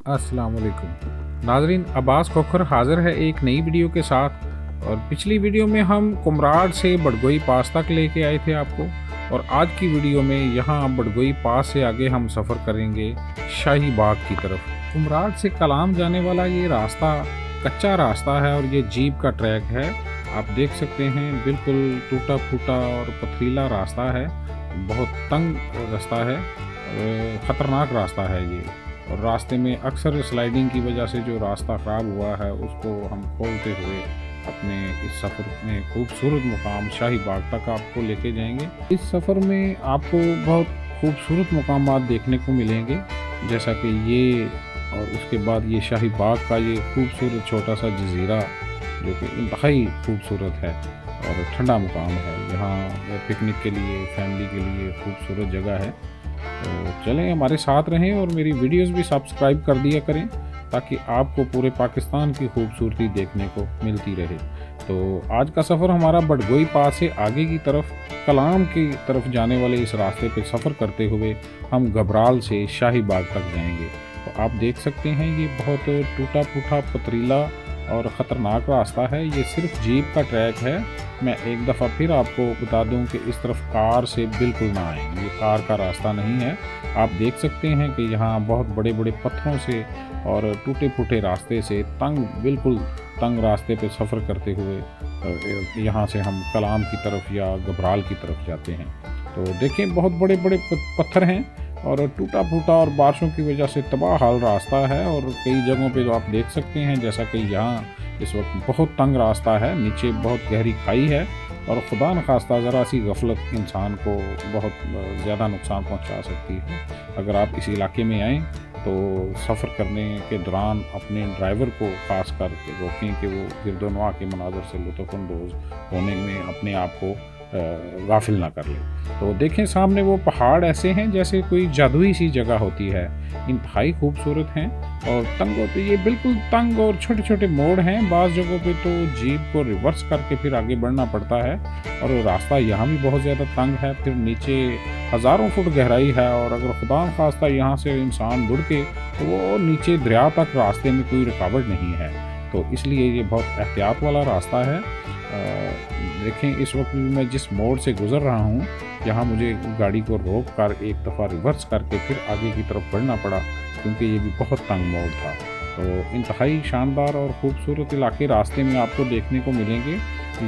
अस्सलाम वालेकुम नाजरीन, अब्बास खोखर हाज़िर है एक नई वीडियो के साथ। और पिछली वीडियो में हम कुमराड से बड़गोई पास तक लेके आए थे आपको, और आज की वीडियो में यहाँ बड़गोई पास से आगे हम सफ़र करेंगे शाही बाग की तरफ। कुमराड से कलाम जाने वाला ये रास्ता कच्चा रास्ता है और ये जीप का ट्रैक है। आप देख सकते हैं बिल्कुल टूटा फूटा और पथरीला रास्ता है, बहुत तंग रास्ता है, ख़तरनाक रास्ता है ये। और रास्ते में अक्सर स्लाइडिंग की वजह से जो रास्ता ख़राब हुआ है उसको हम खोलते हुए अपने इस सफ़र में खूबसूरत मुकाम शाही बाग तक आपको लेके जाएंगे। इस सफ़र में आपको बहुत खूबसूरत मुकामात देखने को मिलेंगे, जैसा कि ये और उसके बाद ये शाही बाग का ये खूबसूरत छोटा सा जजीरा जो कि इंतहाई खूबसूरत है और ठंडा मुकाम है। यहाँ पिकनिक के लिए, फैमिली के लिए खूबसूरत जगह है। तो चलें, हमारे साथ रहें और मेरी वीडियोस भी सब्सक्राइब कर दिया करें ताकि आपको पूरे पाकिस्तान की खूबसूरती देखने को मिलती रहे। तो आज का सफ़र हमारा बड़गोई पास से आगे की तरफ कलाम की तरफ जाने वाले इस रास्ते पे सफ़र करते हुए हम घबराल से शाही बाग तक जाएंगे। तो आप देख सकते हैं ये बहुत टूटा फूटा पथरीला और ख़तरनाक रास्ता है। ये सिर्फ जीप का ट्रैक है। मैं एक दफ़ा फिर आपको बता दूं कि इस तरफ कार से बिल्कुल ना आएं, ये कार का रास्ता नहीं है। आप देख सकते हैं कि यहाँ बहुत बड़े बड़े पत्थरों से और टूटे फूटे रास्ते से बिल्कुल तंग रास्ते पे सफ़र करते हुए यहाँ से हम कलाम की तरफ या घबराल की तरफ जाते हैं। तो देखें बहुत बड़े बड़े पत्थर हैं और टूटा फूटा और बारिशों की वजह से तबाह हाल रास्ता है। और कई जगहों पे तो आप देख सकते हैं जैसा कि यहाँ इस वक्त बहुत तंग रास्ता है, नीचे बहुत गहरी खाई है और खुदा न खास्ता ज़रा सी गफलत इंसान को बहुत ज़्यादा नुकसान पहुँचा सकती है। अगर आप इस इलाके में आएँ तो सफ़र करने के दौरान अपने ड्राइवर को ख़ास करके रोकें कि वो गिरदोनवा के मनाज़र से लुत्फ़अंदोज़ होने में अपने आप को गाफिल ना कर ले। तो देखें सामने वो पहाड़ ऐसे हैं जैसे कोई जादुई सी जगह होती है, इंतहाई खूबसूरत हैं और तंगों पे ये बिल्कुल तंग और छोटे छोटे मोड़ हैं। बाज़ जगहों पे तो जीप को रिवर्स करके फिर आगे बढ़ना पड़ता है और रास्ता यहाँ भी बहुत ज़्यादा तंग है। फिर नीचे हज़ारों फुट गहराई है और अगर खुदा न खास्ता यहाँ से इंसान लुढ़ के तो वो नीचे दरिया तक रास्ते में कोई रुकावट नहीं है। तो इसलिए ये बहुत एहतियात वाला रास्ता है। देखें इस वक्त भी मैं जिस मोड़ से गुज़र रहा हूँ, यहाँ मुझे गाड़ी को रोक कर एक दफ़ा रिवर्स करके फिर आगे की तरफ बढ़ना पड़ा क्योंकि ये भी बहुत तंग मोड़ था। तो इंतहाई शानदार और ख़ूबसूरत इलाके रास्ते में आपको देखने को मिलेंगे।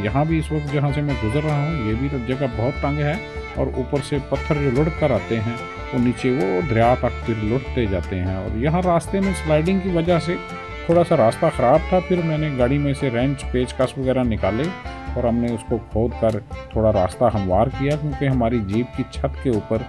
यहाँ भी इस वक्त जहाँ से मैं गुज़र रहा हूँ ये भी जगह बहुत तंग है और ऊपर से पत्थर जो लुढ़क कर आते हैं वो नीचे वो दरिया तक फिर लुढ़कते जाते हैं। और यहाँ रास्ते में स्लाइडिंग की वजह से थोड़ा सा रास्ता ख़राब था, फिर मैंने गाड़ी में से रेंच पेचकस वगैरह निकाले और हमने उसको खोद कर थोड़ा रास्ता हमवार किया क्योंकि हमारी जीप की छत के ऊपर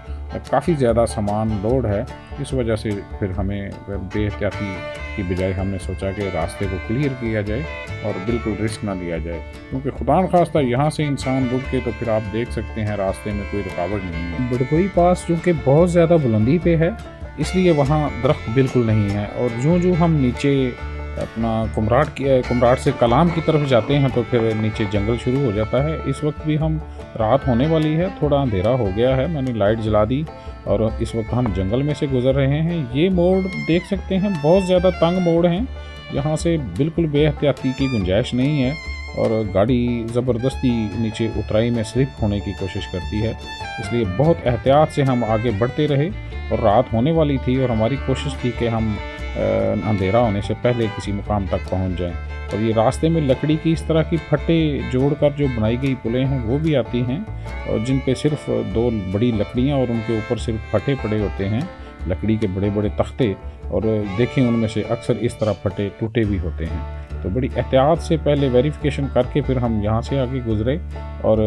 काफ़ी ज़्यादा सामान लोड है। इस वजह से फिर हमें बेहतियाती की बजाय हमने सोचा कि रास्ते को क्लियर किया जाए और बिल्कुल रिस्क ना लिया जाए क्योंकि खुदा न खास्ता यहाँ से इंसान रुक के तो फिर आप देख सकते हैं रास्ते में कोई रुकावट नहीं है। बड़गोई पास जो कि बहुत ज़्यादा बुलंदी पे है इसलिए वहाँ दरख्त बिल्कुल नहीं है। और जो हम नीचे अपना कुमराड से कलाम की तरफ जाते हैं तो फिर नीचे जंगल शुरू हो जाता है। इस वक्त भी हम रात होने वाली है, थोड़ा अंधेरा हो गया है, मैंने लाइट जला दी और इस वक्त हम जंगल में से गुज़र रहे हैं। ये मोड़ देख सकते हैं बहुत ज़्यादा तंग मोड़ हैं, यहाँ से बिल्कुल बेहतियाती की गुंजाइश नहीं है और गाड़ी ज़बरदस्ती नीचे उतराई में स्लिप होने की कोशिश करती है। इसलिए बहुत एहतियात से हम आगे बढ़ते रहे और रात होने वाली थी और हमारी कोशिश थी कि हम अंधेरा होने से पहले किसी मुकाम तक पहुंच जाएं। और ये रास्ते में लकड़ी की इस तरह की फटे जोड़कर जो बनाई गई पुलें हैं वो भी आती हैं और जिन पे सिर्फ दो बड़ी लकड़ियां और उनके ऊपर सिर्फ फटे पड़े होते हैं, लकड़ी के बड़े बड़े तख्ते, और देखें उनमें से अक्सर इस तरह फटे टूटे भी होते हैं। तो बड़ी एहतियात से पहले वेरिफिकेशन करके फिर हम यहाँ से आगे गुजरे और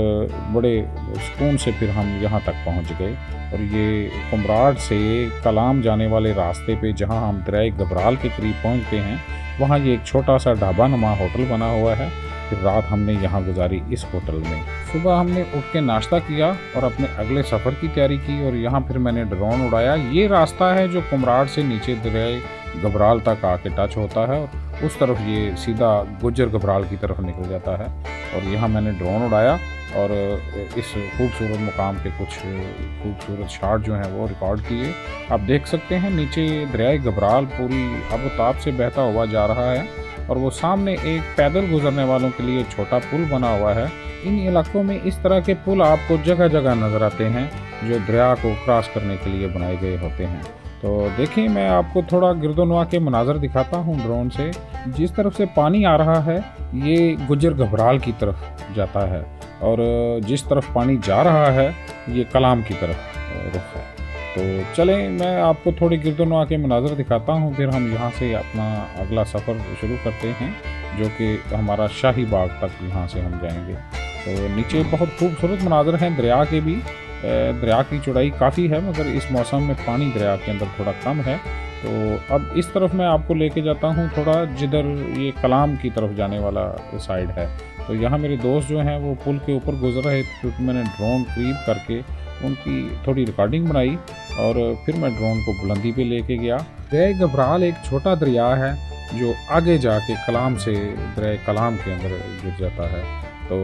बड़े सुकून से फिर हम यहाँ तक पहुँच गए। और ये कुमराड से कलाम जाने वाले रास्ते पे जहाँ हम दरियाए घबराल के करीब पहुँचते हैं वहाँ ये एक छोटा सा ढाबा नुमा होटल बना हुआ है। फिर रात हमने यहाँ गुजारी इस होटल में। सुबह हमने उठ के नाश्ता किया और अपने अगले सफ़र की तैयारी की और यहाँ फिर मैंने ड्रोन उड़ाया। ये रास्ता है जो कुमराड से नीचे दरियाए घबराल तक आके टच होता है और उस तरफ ये सीधा गुज्जर घबराल की तरफ निकल जाता है। और यहाँ मैंने ड्रोन उड़ाया और इस खूबसूरत मुकाम के कुछ खूबसूरत शॉट जो हैं वो रिकॉर्ड किए। आप देख सकते हैं नीचे दरियाए घबराल पूरी आबोताब से बहता हुआ जा रहा है और वो सामने एक पैदल गुजरने वालों के लिए छोटा पुल बना हुआ है। इन इलाकों में इस तरह के पुल आपको जगह जगह नज़र आते हैं जो दरिया को क्रॉस करने के लिए बनाए गए होते हैं। तो देखिए, मैं आपको थोड़ा गिरदोनवा के मनाजर दिखाता हूँ ड्रोन से। जिस तरफ से पानी आ रहा है ये गुजर घबराल की तरफ जाता है और जिस तरफ पानी जा रहा है ये कलाम की तरफ रुख है। तो चलें, मैं आपको थोड़े गिरदोनवा के मनाजर दिखाता हूँ, फिर हम यहाँ से अपना अगला सफ़र शुरू करते हैं जो कि हमारा शाही बाग तक यहाँ से हम जाएंगे। तो नीचे बहुत खूबसूरत मनाजर हैं दरिया के भी। दरिया की चौड़ाई काफ़ी है मगर इस मौसम में पानी दरिया के अंदर थोड़ा कम है। तो अब इस तरफ मैं आपको लेके जाता हूँ थोड़ा, जिधर ये कलाम की तरफ जाने वाला साइड है। तो यहाँ मेरे दोस्त जो हैं वो पुल के ऊपर गुजर रहे थे, क्योंकि मैंने ड्रोन करीब करके उनकी थोड़ी रिकॉर्डिंग बनाई और फिर मैं ड्रोन को बुलंदी पे लेके गया। दरिया घबराल एक छोटा दरिया है जो आगे जाके कलाम से दरिया कलाम के अंदर गिर जाता है। तो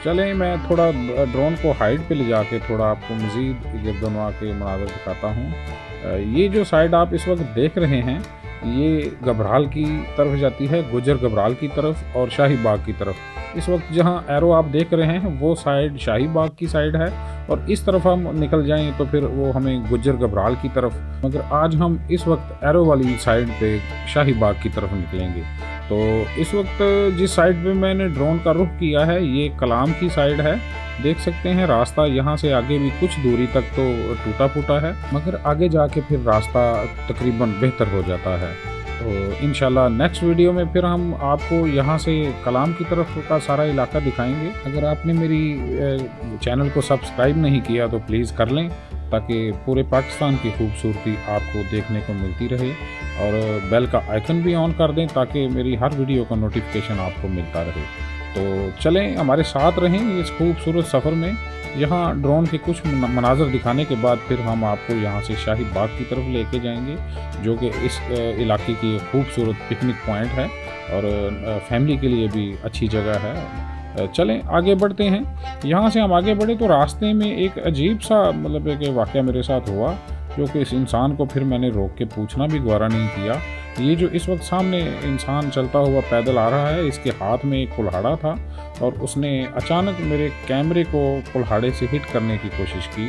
चलें, मैं थोड़ा ड्रोन को हाइट पे ले जाके थोड़ा आपको मज़ीद गिरदोनवा के मनाज़र दिखाता हूँ। ये जो साइड आप इस वक्त देख रहे हैं ये घबराल की तरफ जाती है, गुजर घबराल की तरफ और शाही बाग की तरफ। इस वक्त जहाँ एरो आप देख रहे हैं वो साइड शाही बाग की साइड है और इस तरफ हम निकल जाएं तो फिर वो हमें गुजर घबराल की तरफ, मगर आज हम इस वक्त एरो वाली साइड पे शाही बाग की तरफ निकलेंगे। तो इस वक्त जिस साइड पे मैंने ड्रोन का रुख किया है ये कलाम की साइड है। देख सकते हैं रास्ता यहाँ से आगे भी कुछ दूरी तक तो टूटा फूटा है, मगर आगे जाके फिर रास्ता तकरीबन बेहतर हो जाता है। तो इंशाल्लाह नेक्स्ट वीडियो में फिर हम आपको यहाँ से कलाम की तरफ का सारा इलाका दिखाएंगे। अगर आपने मेरी चैनल को सब्सक्राइब नहीं किया तो प्लीज़ कर लें, ताकि पूरे पाकिस्तान की खूबसूरती आपको देखने को मिलती रहे, और बेल का आइकन भी ऑन कर दें ताकि मेरी हर वीडियो का नोटिफिकेशन आपको मिलता रहे। तो चलें, हमारे साथ रहें इस खूबसूरत सफ़र में। यहाँ ड्रोन के कुछ मनाजर दिखाने के बाद फिर हम आपको यहाँ से शाही बाग की तरफ लेके जाएंगे, जो कि इस इलाके की एक खूबसूरत पिकनिक पॉइंट है और फैमिली के लिए भी अच्छी जगह है। चलें आगे बढ़ते हैं। यहाँ से हम आगे बढ़े तो रास्ते में एक अजीब सा मतलब एक वाक़या मेरे साथ हुआ, जो कि इस इंसान को फिर मैंने रोक के पूछना भी गवारा नहीं किया। ये जो इस वक्त सामने इंसान चलता हुआ पैदल आ रहा है, इसके हाथ में एक कुल्हाड़ा था और उसने अचानक मेरे कैमरे को कुल्हाड़े से हिट करने की कोशिश की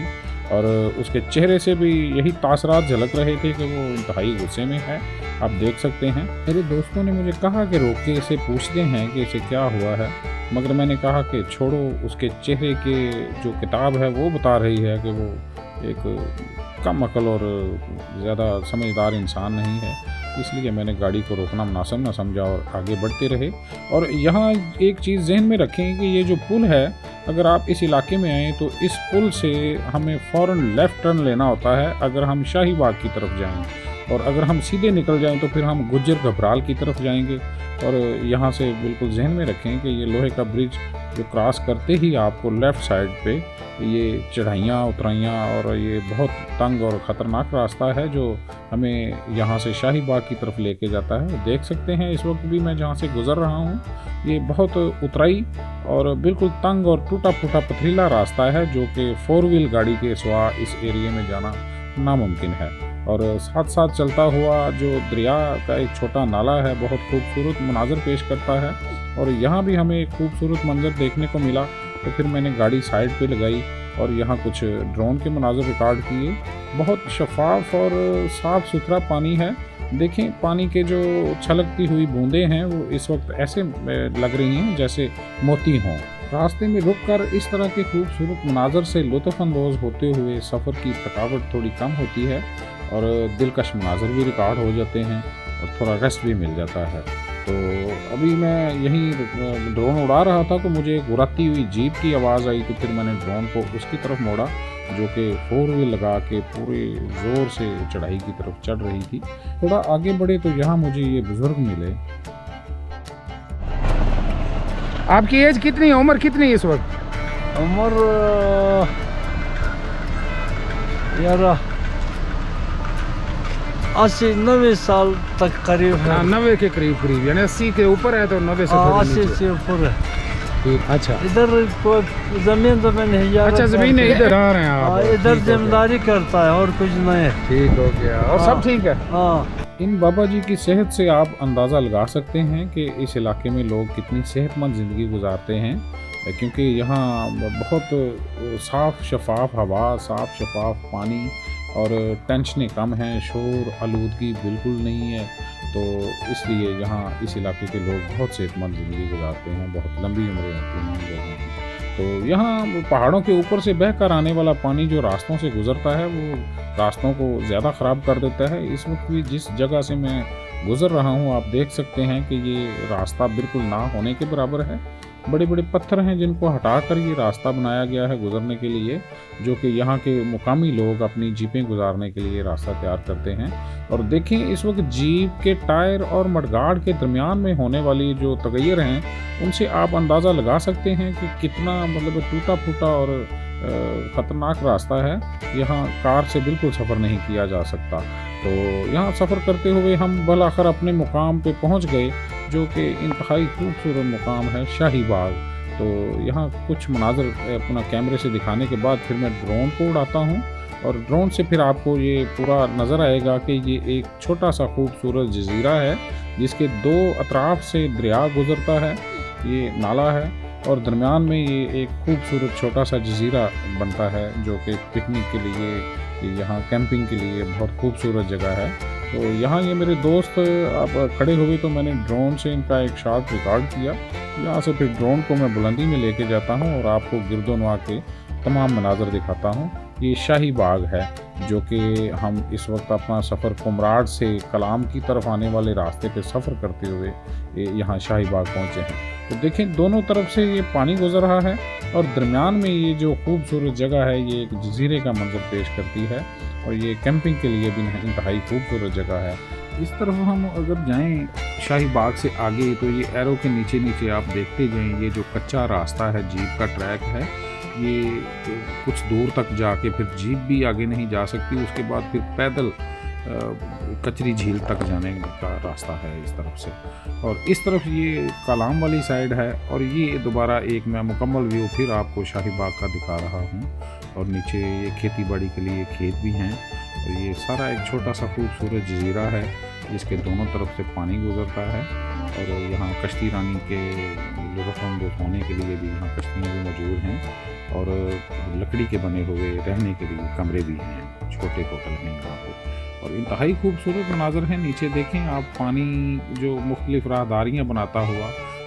और उसके चेहरे से भी यही तासरात झलक रहे थे कि वो इंतहाई गुस्से में है। आप देख सकते हैं। मेरे दोस्तों ने मुझे कहा कि रोक के इसे पूछते हैं कि इसे क्या हुआ है, मगर मैंने कहा कि छोड़ो, उसके चेहरे के जो किताब है वो बता रही है कि वो एक कम अकल और ज़्यादा समझदार इंसान नहीं है, इसलिए मैंने गाड़ी को रोकना मुनासिब न समझा और आगे बढ़ते रहे। और यहाँ एक चीज़ जहन में रखें कि ये जो पुल है, अगर आप इस इलाके में आएँ तो इस पुल से हमें फ़ौरन लेफ़्ट टर्न लेना होता है अगर हम शाही बाग की तरफ जाएँ, और अगर हम सीधे निकल जाएँ तो फिर हम गुजर घबराल की तरफ जाएंगे। और यहाँ से बिल्कुल जहन में रखें कि ये लोहे का ब्रिज जो क्रॉस करते ही आपको लेफ़्ट साइड पे ये चढ़ाइयाँ उतराइयाँ और ये बहुत तंग और ख़तरनाक रास्ता है जो हमें यहाँ से शाही बाग की तरफ लेके जाता है। देख सकते हैं इस वक्त भी मैं जहाँ से गुज़र रहा हूँ, ये बहुत उतराई और बिल्कुल तंग और टूटा फूटा पथरीला रास्ता है, जो कि 4 व्हील गाड़ी के सिवा इस एरिए में जाना नामुमकिन है। और साथ साथ चलता हुआ जो दरिया का एक छोटा नाला है बहुत खूबसूरत मनाजर पेश करता है, और यहाँ भी हमें एक खूबसूरत मंजर देखने को मिला। तो फिर मैंने गाड़ी साइड पे लगाई और यहाँ कुछ ड्रोन के मनाजर रिकॉर्ड किए। बहुत शफाफ और साफ़ सुथरा पानी है। देखें, पानी के जो छलकती हुई बूंदें हैं वो इस वक्त ऐसे लग रही हैं जैसे मोती हों। रास्ते में रुककर इस तरह के खूबसूरत मनाजर से लुत्फ़अंदोज़ होते हुए सफ़र की थकावट थोड़ी कम होती है और दिलकश मनाजर भी रिकॉर्ड हो जाते हैं और थोड़ा रेस्ट भी मिल जाता है। तो अभी मैं यहीं ड्रोन उड़ा रहा था तो मुझे एक उड़ाती हुई जीप की आवाज़ आई, तो फिर मैंने ड्रोन को उसकी तरफ मोड़ा जो कि 4 व्हील लगा के पूरे ज़ोर से चढ़ाई की तरफ चढ़ रही थी। थोड़ा आगे बढ़े तो यहाँ मुझे ये बुज़ुर्ग मिले। आपकी एज कितनी है, उम्र कितनी है इस वक्त? उम्र यार 80-90 साल तक करीब है। 90 के करीब, यानी 80 के ऊपर है तो 90 से 80 से ऊपर है। ठीक, अच्छा इधर कोई जमीन है यार। अच्छा, ज़मीन है इधर आ रहे हैं आप। इधर ठीक हो गया। जिम्मेदारी करता है और कुछ नहीं है। ठीक हो गया, और सब हाँ। ठीक है। हाँ, इन बाबा जी की सेहत से आप अंदाज़ा लगा सकते हैं कि इस इलाके में लोग कितनी सेहतमंद ज़िंदगी गुजारते हैं, क्योंकि यहाँ बहुत साफ़ शफाफ हवा, साफ़ शफाफ पानी और टेंशनें कम हैं, शोर आलूदगी बिल्कुल नहीं है। तो इसलिए यहाँ इस इलाके के लोग बहुत सेहतमंद ज़िंदगी गुजारते हैं, बहुत लंबी उम्रें होती हैं इन लोगों की। तो यहाँ पहाड़ों के ऊपर से बहकर आने वाला पानी जो रास्तों से गुज़रता है वो रास्तों को ज़्यादा ख़राब कर देता है। इस वक्त भी जिस जगह से मैं गुज़र रहा हूँ आप देख सकते हैं कि ये रास्ता बिल्कुल ना होने के बराबर है। बड़े बड़े पत्थर हैं जिनको हटाकर ये रास्ता बनाया गया है गुज़रने के लिए, जो कि यहाँ के मुकामी लोग अपनी जीपें गुजारने के लिए रास्ता तैयार करते हैं। और देखें इस वक्त जीप के टायर और मडगार्ड के दरमियान में होने वाली जो तगैर हैं उनसे आप अंदाज़ा लगा सकते हैं कि कितना मतलब टूटा फूटा और ख़तरनाक रास्ता है। यहाँ कार से बिल्कुल सफ़र नहीं किया जा सकता। तो यहाँ सफ़र करते हुए हम भलाखिर अपने मुकाम पे पहुँच गए, जो कि इंतहाई खूबसूरत मुकाम है शाही बाग। तो यहाँ कुछ मनाज़र अपना कैमरे से दिखाने के बाद फिर मैं ड्रोन को उड़ाता हूँ, और ड्रोन से फिर आपको ये पूरा नज़र आएगा कि ये एक छोटा सा खूबसूरत जज़ीरा है जिसके दो अतराफ़ से दरिया गुज़रता है, ये नाला है, और दरमियान में ये एक खूबसूरत छोटा सा जज़ीरा बनता है जो कि पिकनिक के लिए, यहाँ कैंपिंग के लिए बहुत खूबसूरत जगह है। तो यहाँ ये मेरे दोस्त अब खड़े हुए तो मैंने ड्रोन से इनका एक शॉट रिकॉर्ड किया। यहाँ से फिर ड्रोन को मैं बुलंदी में लेके जाता हूँ और आपको गिरदोनवा के तमाम मनाज़र दिखाता हूँ। ये शाही बाग है जो कि हम इस वक्त अपना सफ़र कुमराड से कलाम की तरफ आने वाले रास्ते पे सफ़र करते हुए यहाँ शाही बाग पहुँचे हैं। तो देखें दोनों तरफ से ये पानी गुजर रहा है और दरमियान में ये जो खूबसूरत जगह है ये एक जजीरे का मंजर पेश करती है, और ये कैंपिंग के लिए भी इंतहाई खूबसूरत जगह है। इस तरफ हम अगर जाएं शाही बाग से आगे तो ये एरो के नीचे नीचे आप देखते जाएं, ये जो कच्चा रास्ता है जीप का ट्रैक है, ये कुछ दूर तक जाके फिर जीप भी आगे नहीं जा सकती, उसके बाद फिर पैदल कचरी झील तक जाने का रास्ता है इस तरफ से। और इस तरफ ये कलाम वाली साइड है, और ये दोबारा एक मैं मुकम्मल व्यू फिर आपको शाही बाग का दिखा रहा हूँ। और नीचे ये खेती बाड़ी के लिए खेत भी हैं, और ये सारा एक छोटा सा खूबसूरत जजीरा है जिसके दोनों तरफ से पानी गुजरता है। और यहाँ कश्ती रानी के लुत्फ़अंदोज़ होने के लिए भी यहाँ कश्तियाँ भी मौजूद हैं, और लकड़ी के बने हुए रहने के लिए कमरे भी हैं, छोटे होटल हैं यहाँ पे। और इंतहाई खूबसूरत मनाज़र हैं। नीचे देखें आप, पानी जो मुख्तलिफ़ राहदारियाँ बनाता हुआ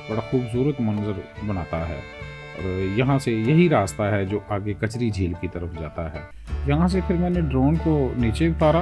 बड़ा खूबसूरत मंजर बनाता है। और यहाँ से यही रास्ता है जो आगे कचरी झील की तरफ जाता है। यहाँ से फिर मैंने ड्रोन को नीचे उतारा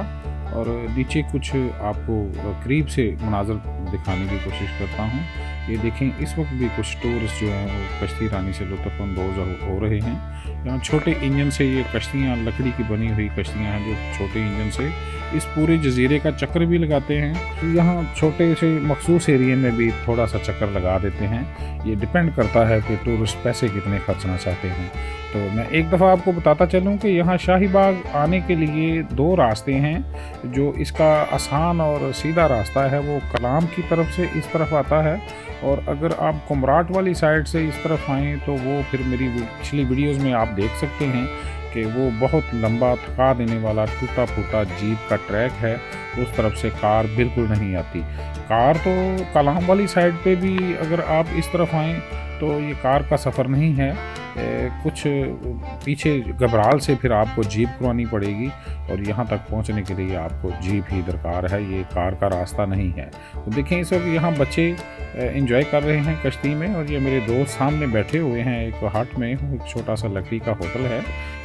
और नीचे कुछ आपको करीब से मनाज़र दिखाने की कोशिश करता हूँ। ये देखें इस वक्त भी कुछ टूरिस्ट जो हैं वो कश्ती रानी से लुत्फ़अंदोज़ हो रहे हैं। यहाँ छोटे इंजन से ये कश्तियाँ, लकड़ी की बनी हुई कश्तियाँ हैं जो छोटे इंजन से इस पूरे जजीरे का चक्कर भी लगाते हैं। यहाँ छोटे से मखसूस एरिए में भी थोड़ा सा चक्कर लगा देते हैं। ये डिपेंड करता है कि टूरिस्ट पैसे कितने खर्चना चाहते हैं। तो मैं एक दफ़ा आपको बताता चलूँ कि यहाँ शाही बाग आने के लिए दो रास्ते हैं। जो इसका आसान और सीधा रास्ता है वो कलाम की तरफ से इस तरफ आता है, और अगर आप कुमराट वाली साइड से इस तरफ आएँ तो वो फिर मेरी पिछली वीडियोज़ में आप देख सकते हैं कि वो बहुत लंबा थका देने वाला टूटा फूटा जीप का ट्रैक है। उस तरफ से कार बिल्कुल नहीं आती। कार तो कलाम वाली साइड पे भी अगर आप इस तरफ आएँ तो ये कार का सफ़र नहीं है। कुछ पीछे घबराल से फिर आपको जीप करवानी पड़ेगी, और यहाँ तक पहुँचने के लिए आपको जीप ही दरकार है, ये कार का रास्ता नहीं है। तो देखें इस वक्त यहाँ बच्चे एंजॉय कर रहे हैं कश्ती में, और ये मेरे दोस्त सामने बैठे हुए हैं एक हट में, एक छोटा सा लकड़ी का होटल है।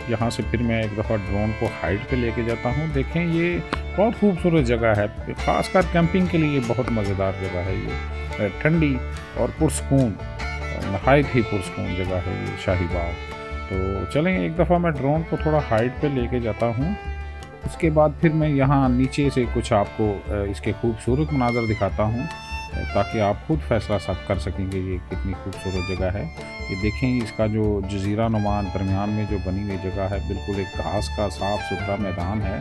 यहाँ से फिर मैं एक दफ़ा ड्रोन को हाइट पे लेके जाता हूँ। देखें ये बहुत खूबसूरत जगह है, ख़ासकर कैंपिंग के लिए बहुत मज़ेदार जगह है ये, ठंडी और पुरसकून, नहायत ही पुरसकून जगह है ये शाही बाग। तो चलें एक दफ़ा मैं ड्रोन को थोड़ा हाइट पे लेके जाता हूँ। उसके बाद फिर मैं यहाँ नीचे से कुछ आपको इसके खूबसूरत मनाज़र दिखाता हूँ, ताकि आप खुद फैसला कर सकेंगे ये कितनी खूबसूरत जगह है। ये देखें इसका जो जजीरा नुमा दरमियान में जो बनी हुई जगह है, बिल्कुल एक घास का साफ़ सुथरा मैदान है,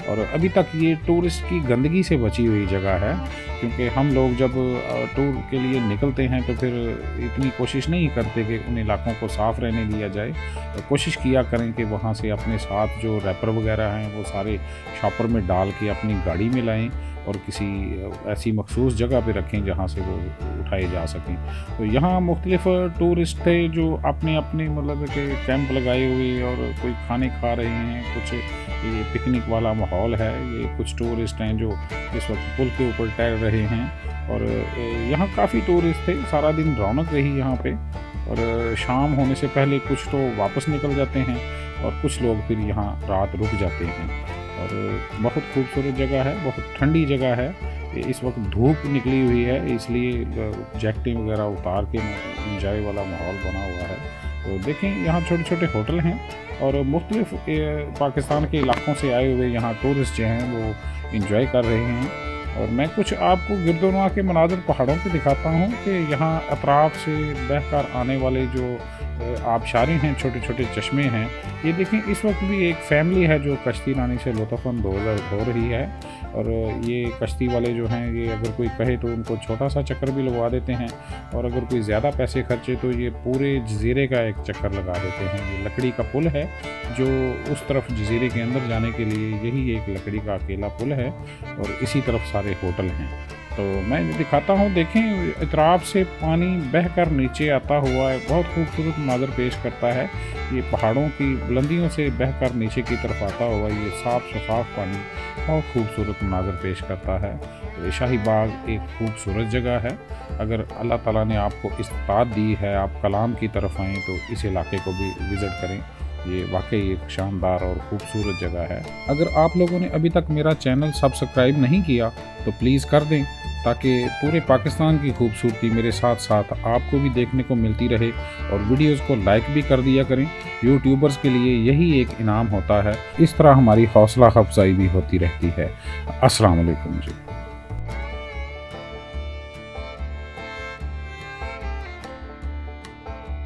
और अभी तक ये टूरिस्ट की गंदगी से बची हुई जगह है, क्योंकि हम लोग जब टूर के लिए निकलते हैं तो फिर इतनी कोशिश नहीं करते कि उन इलाकों को साफ़ रहने दिया जाए। तो कोशिश किया करें कि वहाँ से अपने साथ जो रैपर वगैरह हैं वो सारे शॉपर में डाल के अपनी गाड़ी में लाएं और किसी ऐसी मखसूस जगह पे रखें जहाँ से वो उठाए जा सकें। तो यहाँ मुख्तलिफ़ टूरिस्ट थे जो अपने अपने मतलब कि कैंप लगाए हुए और कोई खाने खा रहे हैं, कुछ ये पिकनिक वाला माहौल है। ये कुछ टूरिस्ट हैं जो इस वक्त पुल के ऊपर टहल रहे हैं और यहाँ काफ़ी टूरिस्ट थे। सारा दिन रौनक रही यहाँ पे और शाम होने से पहले कुछ तो वापस निकल जाते हैं और कुछ लोग फिर यहाँ रात रुक जाते हैं। और बहुत खूबसूरत जगह है, बहुत ठंडी जगह है। इस वक्त धूप निकली हुई है इसलिए जैकेटें वगैरह उतार के इंजॉय वाला माहौल बना हुआ है। तो देखें यहाँ छोटे छोटे होटल हैं और मुख्तलिफ़ पाकिस्तान के इलाकों से आए हुए यहाँ टूरिस्ट जो हैं वो इंजॉय कर रहे हैं। और मैं कुछ आपको गिरदोनवा के मनाज़र पहाड़ों पे दिखाता हूँ कि यहाँ अतराफ़ से बहकर आने वाले जो आबशारें हैं, छोटे छोटे चश्मे हैं। ये देखें इस वक्त भी एक फ़ैमिली है जो कश्ती रानी से लुत्फ़अंदोज़ हो रही है और ये कश्ती वाले जो हैं ये अगर कोई कहे तो उनको छोटा सा चक्कर भी लगवा देते हैं और अगर कोई ज़्यादा पैसे खर्चे तो ये पूरे जजीरे का एक चक्कर लगा देते हैं। ये लकड़ी का पुल है जो उस तरफ जजीरे के अंदर जाने के लिए यही एक लकड़ी का अकेला पुल है और इसी तरफ सारे होटल हैं। तो मैं दिखाता हूँ, देखें इतराफ़ से पानी बहकर नीचे आता हुआ है, बहुत खूबसूरत मंज़र पेश करता है। ये पहाड़ों की बुलंदियों से बहकर नीचे की तरफ आता हुआ ये साफ़ शफाफ पानी बहुत खूबसूरत मंज़र पेश करता है। शाही बाग एक खूबसूरत जगह है। अगर अल्लाह ताला ने आपको इस्तात दी है, आप कलाम की तरफ आएँ तो इस इलाके को भी विज़िट करें। ये वाकई एक शानदार और ख़ूबसूरत जगह है। अगर आप लोगों ने अभी तक मेरा चैनल सब्सक्राइब नहीं किया तो प्लीज़ कर दें ताकि पूरे पाकिस्तान की खूबसूरती मेरे साथ साथ आपको भी देखने को मिलती रहे और वीडियोस को लाइक भी कर दिया करें। यूट्यूबर्स के लिए यही एक इनाम होता है। इस तरह हमारी हौसला अफजाई भी होती रहती है। अस्सलाम वालेकुम जी।